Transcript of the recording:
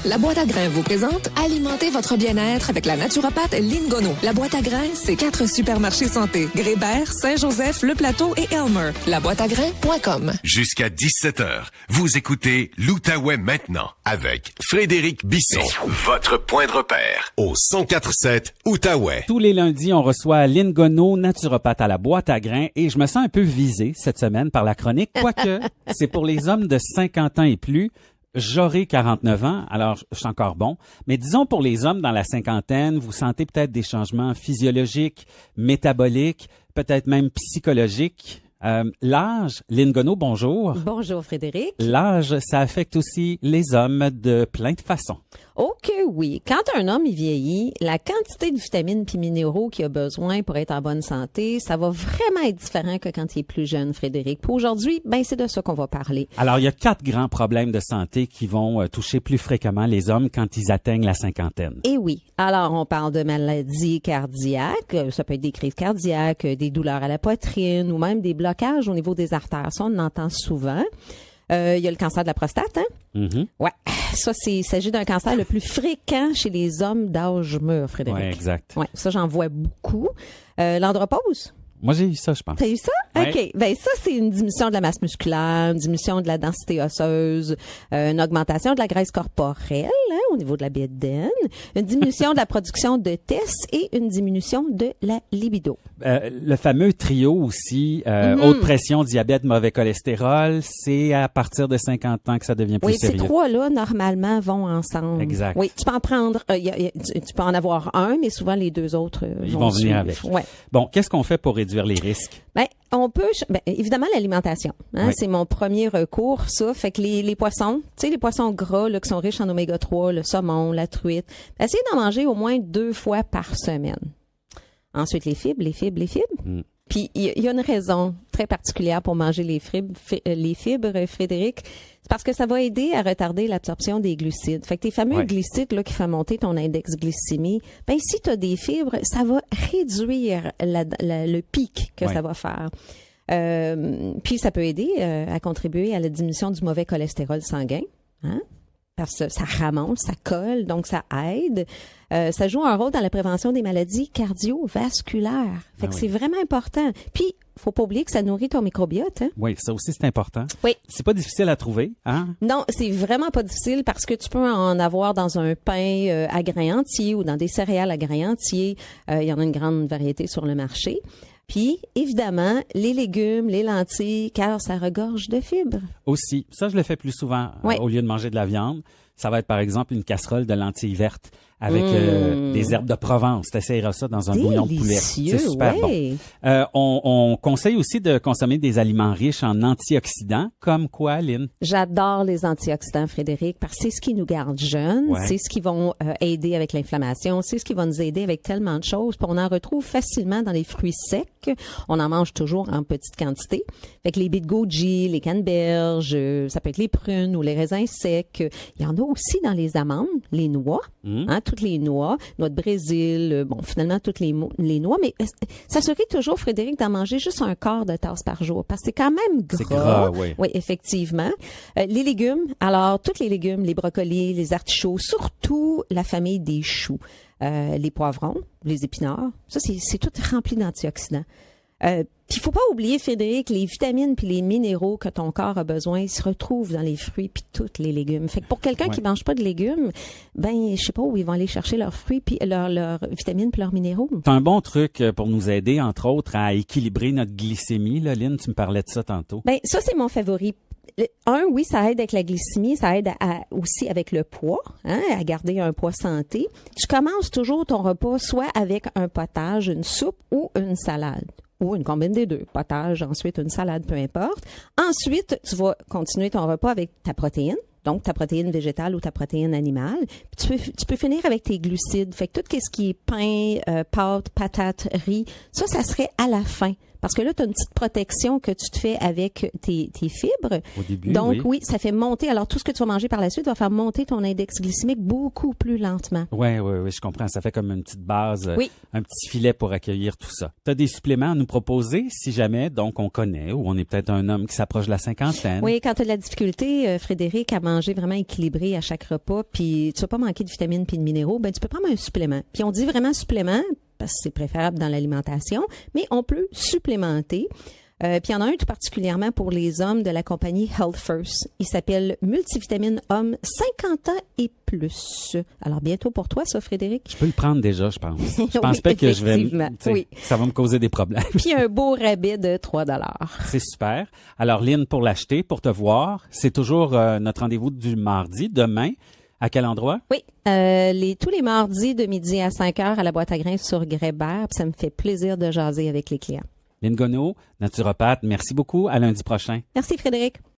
La boîte à grains vous présente Alimentez votre bien-être avec la naturopathe Lynn Gonneau. La boîte à grains, c'est 4 supermarchés santé. Grébert, Saint-Joseph, Le Plateau et Elmer. Laboîteagrains.com. Jusqu'à 17h, vous écoutez l'Outaouais maintenant avec Frédéric Bisson. Votre point de repère au 104.7 Outaouais. Tous les lundis, on reçoit Lynn Gonneau, naturopathe à la boîte à grains, et je me sens un peu visé cette semaine par la chronique, quoique c'est pour les hommes de 50 ans et plus. J'aurai 49 ans, alors je suis encore bon. Mais disons pour les hommes dans la cinquantaine, vous sentez peut-être des changements physiologiques, métaboliques, peut-être même psychologiques. L'âge, Lynn Gonneau, bonjour. Bonjour Frédéric. L'âge, ça affecte aussi les hommes de plein de façons. Ok, oui. Quand un homme il vieillit, la quantité de vitamines puis minéraux qu'il a besoin pour être en bonne santé, ça va vraiment être différent que quand il est plus jeune, Frédéric. Pour aujourd'hui, c'est de ça qu'on va parler. Alors, il y a 4 grands problèmes de santé qui vont toucher plus fréquemment les hommes quand ils atteignent la cinquantaine. Et oui. Alors, on parle de maladies cardiaques. Ça peut être des crises cardiaques, des douleurs à la poitrine ou même des blocages au niveau des artères. Ça, on en entend souvent. Il y a le cancer de la prostate, hein? Mm-hmm. Ouais. Ça, il s'agit d'un cancer le plus fréquent chez les hommes d'âge mûr, Frédéric. Oui, exact. Ouais, ça, j'en vois beaucoup. L'andropause. Moi, j'ai eu ça, je pense. T'as eu ça? Ouais. OK. Ça, c'est une diminution de la masse musculaire, une diminution de la densité osseuse, une augmentation de la graisse corporelle, au niveau de la bédaine, une diminution de la production de testes et une diminution de la libido. Le fameux trio aussi, haute pression, diabète, mauvais cholestérol, c'est à partir de 50 ans que ça devient plus sérieux. Oui, ces trois-là, normalement, vont ensemble. Exact. Oui, tu peux en prendre, tu peux en avoir un, mais souvent les deux autres ils vont venir suivre. avec. Ouais. Bon, qu'est-ce qu'on fait pour réduire les risques? On peut, évidemment, l'alimentation. Oui. C'est mon premier recours, ça. Fait que les poissons, tu sais, les poissons gras, là, qui sont riches en oméga 3, le saumon, la truite, essayez d'en manger au moins 2 fois par semaine. Ensuite, les fibres. Puis, il y a une raison très particulière pour manger les fibres, Frédéric. C'est parce que ça va aider à retarder l'absorption des glucides. Fait que tes fameux glucides, là, qui font monter ton index glycémie, si tu as des fibres, ça va réduire le pic que ça va faire. Puis, ça peut aider à contribuer à la diminution du mauvais cholestérol sanguin, hein? Parce que ça remonte, ça colle, donc ça aide. Ça joue un rôle dans la prévention des maladies cardiovasculaires. Fait que c'est vraiment important. Puis, faut pas oublier que ça nourrit ton microbiote. Hein? Oui, ça aussi, c'est important. Oui. C'est pas difficile à trouver, hein? Non, c'est vraiment pas difficile parce que tu peux en avoir dans un pain à grains entiers ou dans des céréales à grains entiers. Il y en a une grande variété sur le marché. Puis, évidemment, les légumes, les lentilles, car ça regorge de fibres. Aussi, ça, je le fais plus souvent au lieu de manger de la viande. Ça va être, par exemple, une casserole de lentilles vertes avec des herbes de Provence. T'essayeras ça dans un bouillon de poulet. C'est super bon. On conseille aussi de consommer des aliments riches en antioxydants, comme quoi, Lynn? J'adore les antioxydants, Frédéric, parce que c'est ce qui nous garde jeunes, c'est ce qui vont aider avec l'inflammation, c'est ce qui va nous aider avec tellement de choses. Puis on en retrouve facilement dans les fruits secs. On en mange toujours en petite quantité. Fait que les baies de goji, les canneberges, ça peut être les prunes ou les raisins secs. Il y en a aussi dans les amandes, les noix, toutes les noix de Brésil, finalement toutes les noix, mais s'assurer toujours, Frédéric, d'en manger juste un quart de tasse par jour, parce que c'est quand même gras. C'est gras, oui. Oui, effectivement. Les légumes, alors tous les légumes, les brocolis, les artichauts, surtout la famille des choux, les poivrons, les épinards, ça c'est tout rempli d'antioxydants. Puis il faut pas oublier, Frédéric, les vitamines puis les minéraux que ton corps a besoin, ils se retrouvent dans les fruits puis tous les légumes. Fait que pour quelqu'un qui mange pas de légumes, je sais pas où ils vont aller chercher leurs fruits puis leurs vitamines puis leurs minéraux. C'est un bon truc pour nous aider, entre autres, à équilibrer notre glycémie. Là, Lynn, tu me parlais de ça tantôt. Ça, c'est mon favori. Oui, ça aide avec la glycémie, ça aide aussi avec le poids, à garder un poids santé. Tu commences toujours ton repas soit avec un potage, une soupe ou une salade. Ou une combine des deux, potage, ensuite une salade, peu importe. Ensuite, tu vas continuer ton repas avec ta protéine, donc ta protéine végétale ou ta protéine animale. Puis tu peux finir avec tes glucides. Fait que tout ce qui est pain, pâtes, patates, riz, ça serait à la fin. Parce que là, tu as une petite protection que tu te fais avec tes fibres. Au début, donc, oui, ça fait monter. Alors, tout ce que tu vas manger par la suite va faire monter ton index glycémique beaucoup plus lentement. Oui, je comprends. Ça fait comme une petite base, Oui. un petit filet pour accueillir tout ça. Tu as des suppléments à nous proposer si jamais, donc, on connaît ou on est peut-être un homme qui s'approche de la cinquantaine. Oui, quand tu as de la difficulté, Frédéric, à manger vraiment équilibré à chaque repas, puis tu vas pas manquer de vitamines puis de minéraux, ben tu peux prendre un supplément. Puis on dit vraiment supplément parce que c'est préférable dans l'alimentation, mais on peut supplémenter. Puis il y en a un tout particulièrement pour les hommes de la compagnie Health First. Il s'appelle Multivitamine Homme 50 ans et plus. Alors bientôt pour toi, ça, Frédéric? Je peux le prendre déjà, je pense. Je Oui, pense pas que je vais... effectivement. Oui. Ça va me causer des problèmes. Puis un beau rabais de 3 $. C'est super. Alors, Lynn, pour l'acheter, pour te voir, c'est toujours notre rendez-vous du mardi, demain. À quel endroit? Oui, tous les mardis de midi à 5 heures à la boîte à grains sur Grébert. Puis ça me fait plaisir de jaser avec les clients. Lynn Gonneau, naturopathe, merci beaucoup. À lundi prochain. Merci Frédéric.